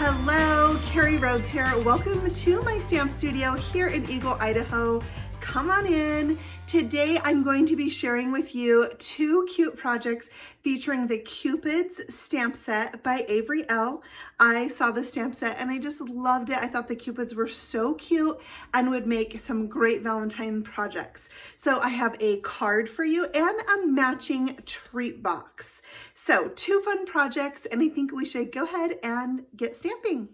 Hello, Carrie Rhoades here. Welcome to my stamp studio here in Eagle, Idaho. Come on in. Today I'm going to be sharing with you two cute projects featuring the Cupids stamp set by Avery Elle. I saw the stamp set and I just loved it. I thought the Cupids were so cute and would make some great Valentine projects. So I have a card for you and a matching treat box. So two fun projects, and I think we should go ahead and get stamping.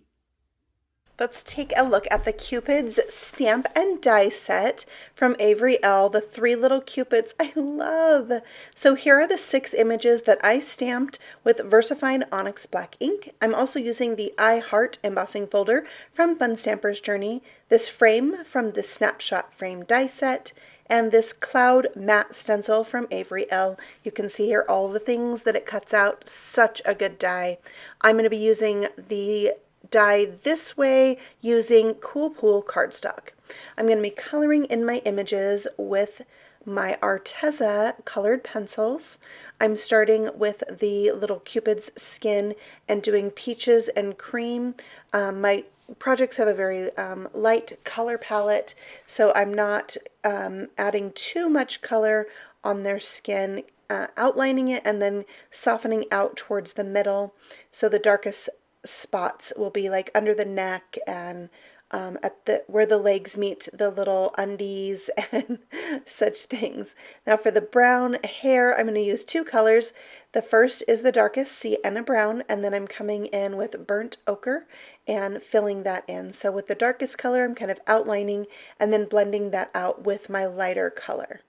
Let's take a look at the Cupids Stamp and Die Set from Avery Elle, the three little Cupids I love. So here are the 6 images that I stamped with VersaFine Onyx Black ink. I'm also using the I Heart embossing folder from Fun Stamper's Journey, this frame from the Snapshot Frames Die Set, and this cloud matte stencil from Avery Elle. You can see here all the things that it cuts out. Such a good die. I'm going to be using the die this way using Cool Pool cardstock. I'm going to be coloring in my images with my Arteza colored pencils. I'm starting with the little Cupid's skin and doing peaches and cream. My projects have a very light color palette, so I'm not adding too much color on their skin, outlining it and then softening out towards the middle. So the darkest spots will be like under the neck and at the where the legs meet the little undies and such things. Now for the brown hair, I'm going to use 2 colors. The first is the darkest sienna brown, and then I'm coming in with burnt ochre and filling that in. So with the darkest color, I'm kind of outlining and then blending that out with my lighter color.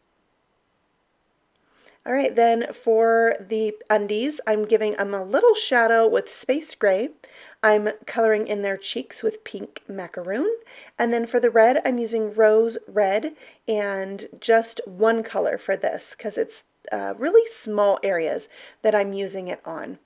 All right, then for the undies, I'm giving them a little shadow with space gray. I'm coloring in their cheeks with pink macaroon. And then for the red, I'm using rose red and just 1 color for this because it's really small areas that I'm using it on.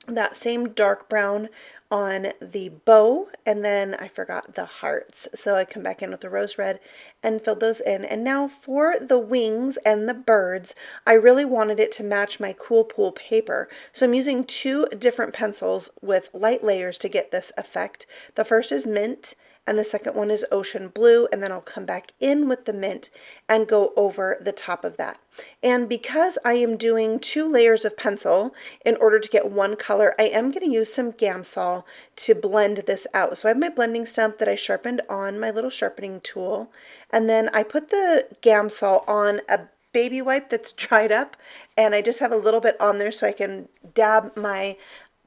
That same dark brown on the bow, and then I forgot the hearts, so I come back in with the rose red and filled those in. And now for the wings and the birds, I really wanted it to match my Cool Pool paper, so I'm using 2 different pencils with light layers to get this effect. The first is mint and the second one is ocean blue, and then I'll come back in with the mint and go over the top of that. And because I am doing 2 layers of pencil in order to get 1 color, I am going to use some Gamsol to blend this out. So I have my blending stump that I sharpened on my little sharpening tool, and then I put the Gamsol on a baby wipe that's dried up, and I just have a little bit on there so I can dab my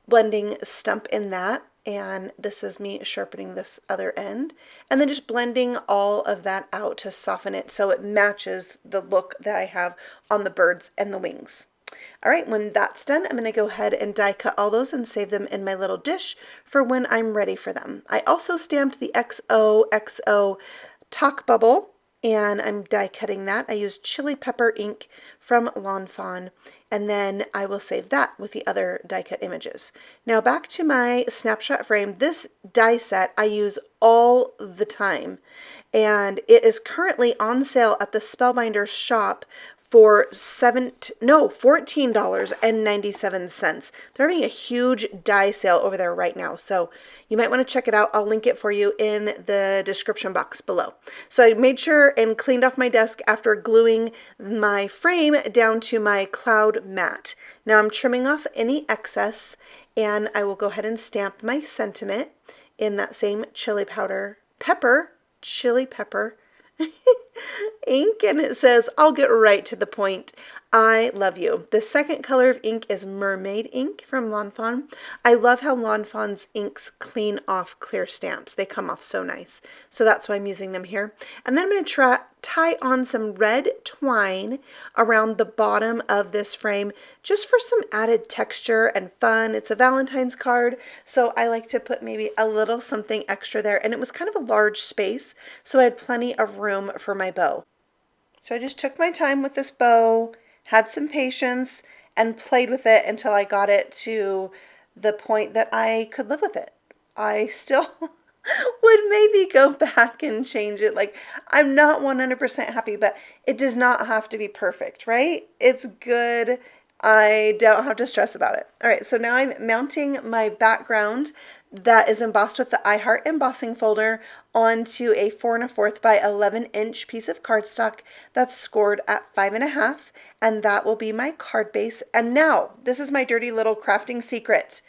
blending stump in that. And this is me sharpening this other end and then just blending all of that out to soften it so it matches the look that I have on the birds and the wings. All right, when that's done, I'm going to go ahead and die cut all those and save them in my little dish for when I'm ready for them. I also stamped the XOXO Talk Bubble, and I'm die cutting that. I used chili pepper ink from Lawn Fawn, and then I will save that with the other die cut images. Now back to my snapshot frame. This die set I use all the time, and it is currently on sale at the Spellbinders shop for $14.97. They're having a huge die sale over there right now, so you might want to check it out. I'll link it for you in the description box below. So I made sure and cleaned off my desk after gluing my frame down to my cloud mat. Now I'm trimming off any excess, and I will go ahead and stamp my sentiment in that same chili pepper ink, and it says, "I'll get right to the point. I love you." The second color of ink is Mermaid ink from Lawn Fawn. I love how Lawn Fawn's inks clean off clear stamps. They come off so nice. So that's why I'm using them here. And then I'm going to tie on some red twine around the bottom of this frame just for some added texture and fun. It's a Valentine's card, so I like to put maybe a little something extra there. And it was kind of a large space, so I had plenty of room for my bow. So I just took my time with this bow, had some patience, and played with it until I got it to the point that I could live with it. I still would maybe go back and change it. Like, I'm not 100% happy, but it does not have to be perfect, right? It's good. I don't have to stress about it. All right, so now I'm mounting my background that is embossed with the I Heart embossing folder onto a 4 1/4 by 11-inch piece of cardstock that's scored at 5.5, and that will be my card base. And now, this is my dirty little crafting secret.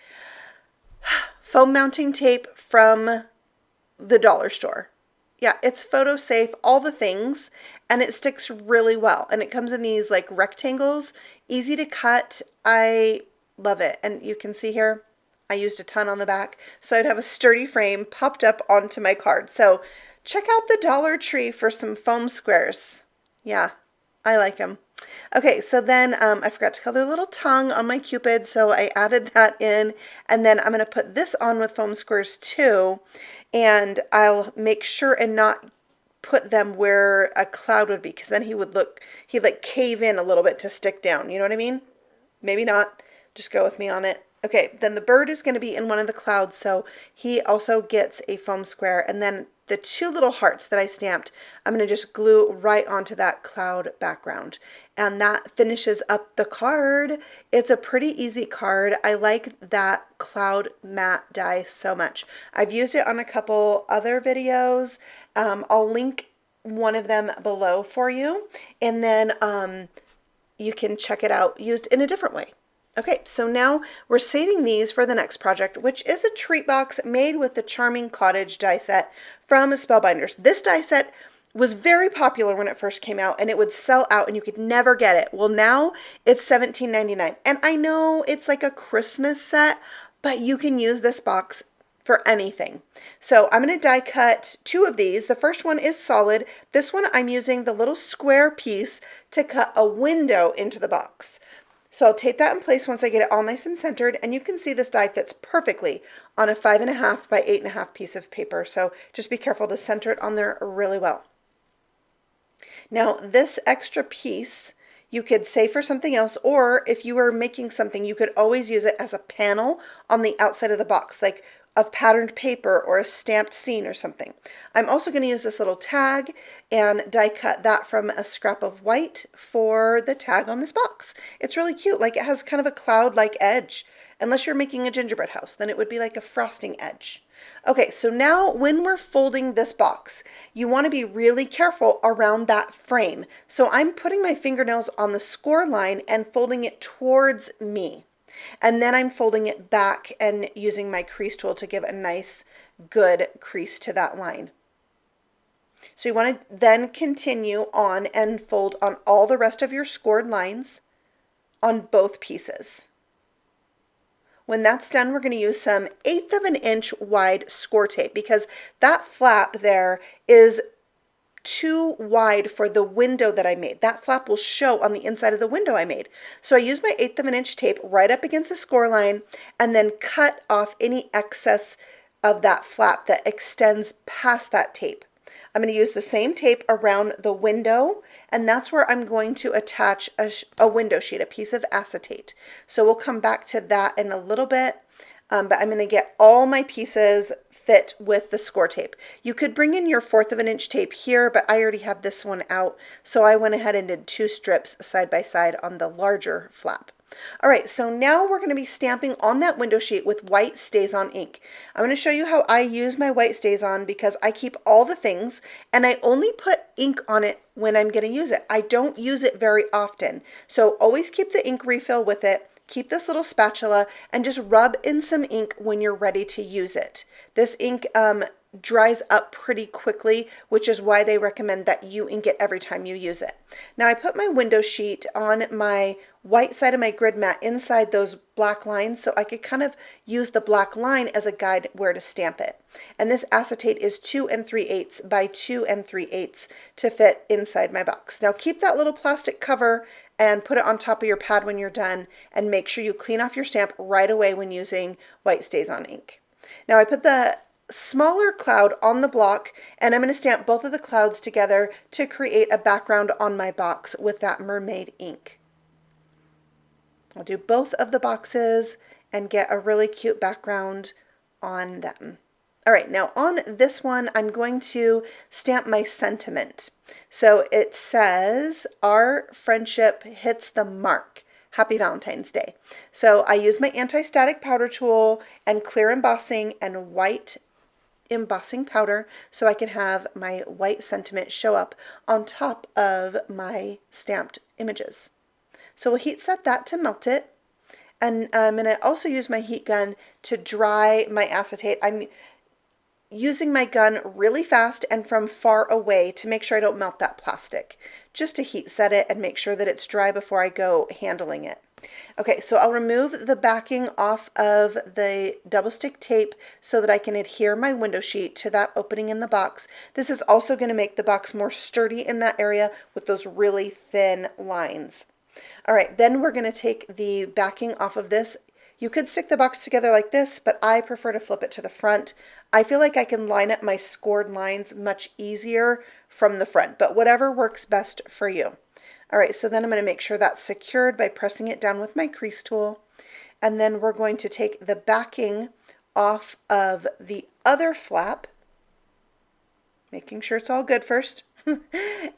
Foam mounting tape from the dollar store. Yeah, it's photo safe, all the things, and it sticks really well. And it comes in these like rectangles, easy to cut. I love it. And you can see here, I used a ton on the back, so I'd have a sturdy frame popped up onto my card. So check out the Dollar Tree for some foam squares. Yeah, I like them. Okay, so then I forgot to color a little tongue on my Cupid, so I added that in, and then I'm going to put this on with foam squares too, and I'll make sure and not put them where a cloud would be, because then he'd like cave in a little bit to stick down, you know what I mean? Maybe not, just go with me on it. Okay, then the bird is going to be in one of the clouds, so he also gets a foam square, and then the two little hearts that I stamped, I'm going to just glue right onto that cloud background. And that finishes up the card. It's a pretty easy card. I like that cloud matte die so much. I've used it on a couple other videos. I'll link one of them below for you, and then you can check it out used in a different way. Okay, so now we're saving these for the next project, which is a treat box made with the Charming Cottage Die Set from Spellbinders. This die set was very popular when it first came out, and it would sell out and you could never get it. Well, now it's $17.99, and I know it's like a Christmas set, but you can use this box for anything. So I'm going to die cut two of these. The first one is solid. This one I'm using the little square piece to cut a window into the box. So I'll tape that in place once I get it all nice and centered, and you can see this die fits perfectly on a 5.5 by 8.5 piece of paper. So just be careful to center it on there really well. Now this extra piece you could save for something else, or if you were making something, you could always use it as a panel on the outside of the box, like of patterned paper or a stamped scene or something. I'm also going to use this little tag and die cut that from a scrap of white for the tag on this box. It's really cute, like it has kind of a cloud-like edge. Unless you're making a gingerbread house, then it would be like a frosting edge. Okay, so now when we're folding this box, you want to be really careful around that frame. So I'm putting my fingernails on the score line and folding it towards me. And then I'm folding it back and using my crease tool to give a nice, good crease to that line. So you want to then continue on and fold on all the rest of your scored lines on both pieces. When that's done, we're going to use some 1/8 of an inch wide score tape, because that flap there is too wide for the window that I made. That flap will show on the inside of the window I made. So I use my 1/8 of an inch tape right up against the score line and then cut off any excess of that flap that extends past that tape. I'm going to use the same tape around the window, and that's where I'm going to attach a window sheet, a piece of acetate. So we'll come back to that in a little bit, but I'm going to get all my pieces fit with the score tape. You could bring in your 1/4 of an inch tape here, but I already have this one out, so I went ahead and did 2 strips side by side on the larger flap. All right, so now we're going to be stamping on that window sheet with white StazOn ink. I'm going to show you how I use my white StazOn, because I keep all the things and I only put ink on it when I'm going to use it. I don't use it very often, so always keep the ink refill with it. Keep this little spatula and just rub in some ink when you're ready to use it. This ink dries up pretty quickly, which is why they recommend that you ink it every time you use it. Now I put my window sheet on my white side of my grid mat inside those black lines, so I could kind of use the black line as a guide where to stamp it. And this acetate is 2 3/8 by 2 3/8 to fit inside my box. Now keep that little plastic cover and put it on top of your pad when you're done, and make sure you clean off your stamp right away when using white StazOn ink. Now I put the smaller cloud on the block, and I'm going to stamp both of the clouds together to create a background on my box with that mermaid ink. I'll do both of the boxes and get a really cute background on them. All right, now on this one, I'm going to stamp my sentiment. So it says, "Our friendship hits the mark. Happy Valentine's Day. So I use my anti-static powder tool and clear embossing and white embossing powder so I can have my white sentiment show up on top of my stamped images. So we'll heat set that to melt it. And I'm going to also use my heat gun to dry my acetate. I'm using my gun really fast and from far away to make sure I don't melt that plastic, just to heat set it and make sure that it's dry before I go handling it. Okay, so I'll remove the backing off of the double stick tape so that I can adhere my window sheet to that opening in the box. This is also going to make the box more sturdy in that area with those really thin lines. All right, then we're going to take the backing off of this. You could stick the box together like this, but I prefer to flip it to the front. I feel like I can line up my scored lines much easier from the front, but whatever works best for you. All right, so then I'm going to make sure that's secured by pressing it down with my crease tool. And then we're going to take the backing off of the other flap, making sure it's all good first.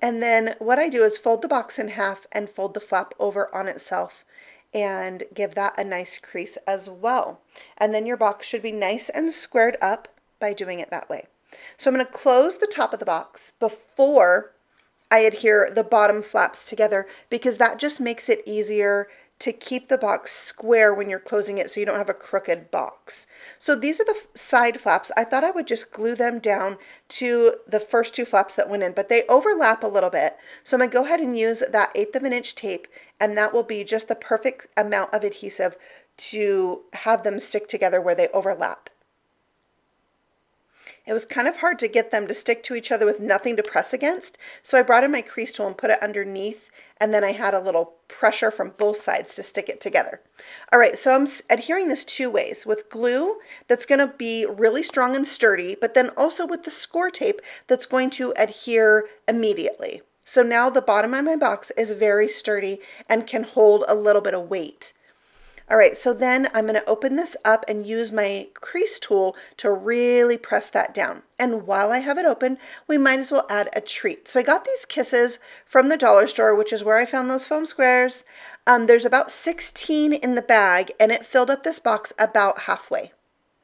And then what I do is fold the box in half and fold the flap over on itself and give that a nice crease as well. And then your box should be nice and squared up by doing it that way. So I'm going to close the top of the box before I adhere the bottom flaps together because that just makes it easier to keep the box square when you're closing it so you don't have a crooked box. So these are the side flaps. I thought I would just glue them down to the first two flaps that went in, but they overlap a little bit. So I'm going to go ahead and use that 1/8 of an inch tape, and that will be just the perfect amount of adhesive to have them stick together where they overlap. It was kind of hard to get them to stick to each other with nothing to press against, so I brought in my crease tool and put it underneath, and then I had a little pressure from both sides to stick it together. All right, so I'm adhering this two ways, with glue that's going to be really strong and sturdy, but then also with the score tape that's going to adhere immediately. So now the bottom of my box is very sturdy and can hold a little bit of weight. All right, so then I'm going to open this up and use my crease tool to really press that down. And while I have it open, we might as well add a treat. So I got these kisses from the dollar store, which is where I found those foam squares. There's about 16 in the bag, and it filled up this box about halfway.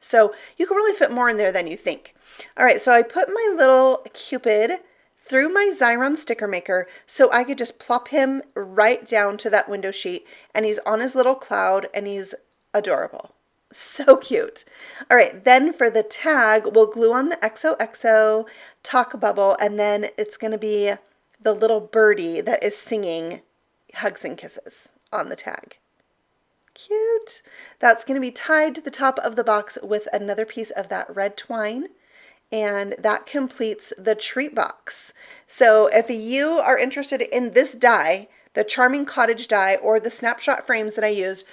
So you can really fit more in there than you think. All right, so I put my little Cupid through my Xyron sticker maker so I could just plop him right down to that window sheet, and he's on his little cloud and he's adorable. So cute. All right, then for the tag, we'll glue on the XOXO talk bubble, and then it's going to be the little birdie that is singing hugs and kisses on the tag. Cute. That's going to be tied to the top of the box with another piece of that red twine. And that completes the treat box. So if you are interested in this die, the Charming Cottage Die or the Snapshot Frames that I used,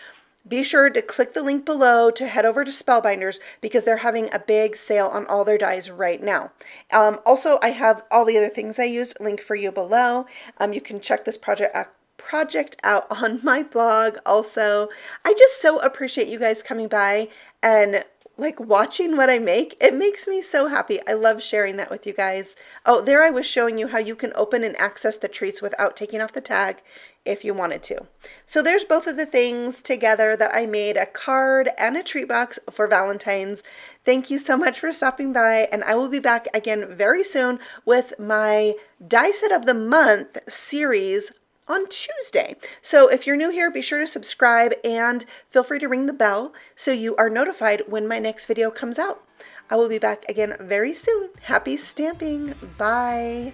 be sure to click the link below to head over to Spellbinders because they're having a big sale on all their dies right now. Also, I have all the other things I used linked for you below. You can check this project out on my blog also. I just so appreciate you guys coming by and like watching what I make. It makes me so happy. I love sharing that with you guys. Oh, there I was showing you how you can open and access the treats without taking off the tag if you wanted to. So there's both of the things together that I made, a card and a treat box for Valentine's. Thank you so much for stopping by, and I will be back again very soon with my Die Set of the Month series on Tuesday. So if you're new here, be sure to subscribe and feel free to ring the bell so you are notified when my next video comes out. I will be back again very soon. Happy stamping. Bye.